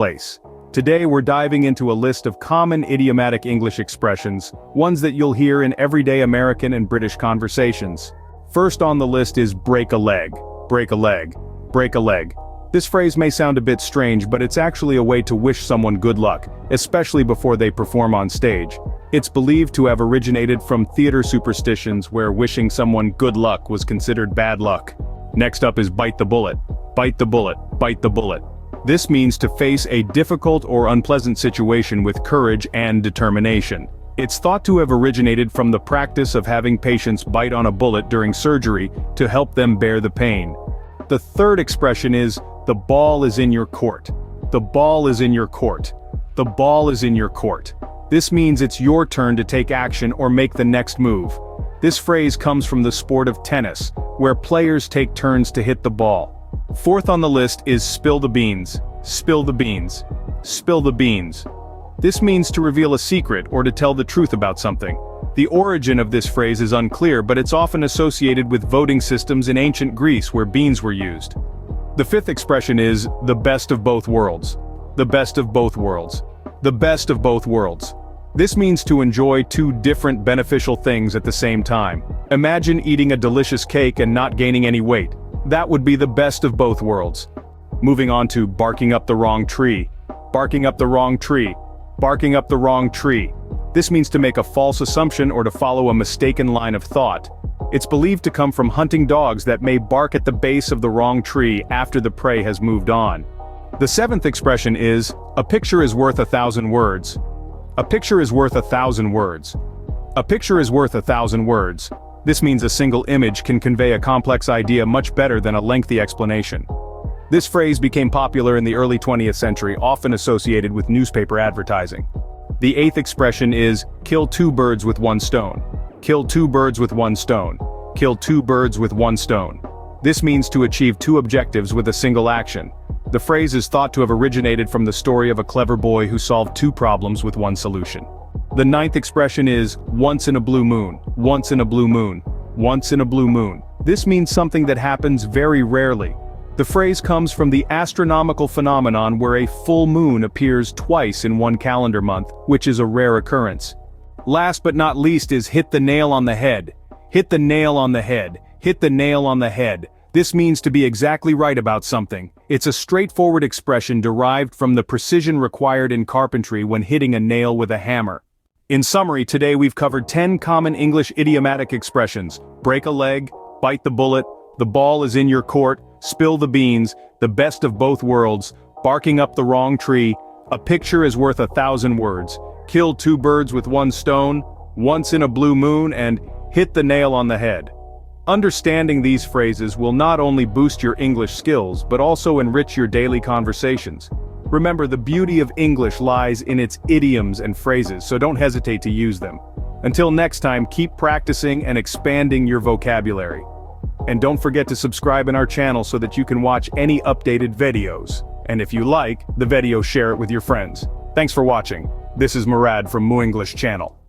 place. Today we're diving into a list of common idiomatic English expressions, ones that you'll hear in everyday American and British conversations. First on the list is break a leg. Break a leg. Break a leg. This phrase may sound a bit strange, but it's actually a way to wish someone good luck, especially before they perform on stage. It's believed to have originated from theater superstitions where wishing someone good luck was considered bad luck. Next up is bite the bullet. Bite the bullet. Bite the bullet. This means to face a difficult or unpleasant situation with courage and determination. It's thought to have originated from the practice of having patients bite on a bullet during surgery to help them bear the pain. The third expression is, the ball is in your court. The ball is in your court. The ball is in your court. This means it's your turn to take action or make the next move. This phrase comes from the sport of tennis, where players take turns to hit the ball. Fourth on the list is spill the beans. Spill the beans. Spill the beans. This means to reveal a secret or to tell the truth about something. The origin of this phrase is unclear, but it's often associated with voting systems in ancient Greece where beans were used. The fifth expression is the best of both worlds. The best of both worlds. The best of both worlds. This means to enjoy two different beneficial things at the same time. Imagine eating a delicious cake and not gaining any weight. That would be the best of both worlds. Moving on to barking up the wrong tree. Barking up the wrong tree. Barking up the wrong tree. This means to make a false assumption or to follow a mistaken line of thought. It's believed to come from hunting dogs that may bark at the base of the wrong tree after the prey has moved on. The seventh expression is, a picture is worth 1,000 words. A picture is worth 1,000 words. A picture is worth 1,000 words. This means a single image can convey a complex idea much better than a lengthy explanation. This phrase became popular in the early 20th century, often associated with newspaper advertising. The eighth expression is, kill two birds with one stone. Kill two birds with one stone. Kill two birds with one stone. This means to achieve two objectives with a single action. The phrase is thought to have originated from the story of a clever boy who solved two problems with one solution. The ninth expression is, once in a blue moon. Once in a blue moon. Once in a blue moon. This means something that happens very rarely. The phrase comes from the astronomical phenomenon where a full moon appears twice in one calendar month, which is a rare occurrence. Last but not least is hit the nail on the head. Hit the nail on the head. Hit the nail on the head. This means to be exactly right about something. It's a straightforward expression derived from the precision required in carpentry when hitting a nail with a hammer. In summary, today we've covered 10 common English idiomatic expressions: break a leg, bite the bullet, the ball is in your court, spill the beans, the best of both worlds, barking up the wrong tree, a picture is worth 1,000 words, kill two birds with one stone, once in a blue moon, and hit the nail on the head. Understanding these phrases will not only boost your English skills but also enrich your daily conversations. Remember, the beauty of English lies in its idioms and phrases, so don't hesitate to use them. Until next time, keep practicing and expanding your vocabulary. And don't forget to subscribe in our channel so that you can watch any updated videos. And if you like the video, share it with your friends. Thanks for watching. This is Murad from Mu English Channel.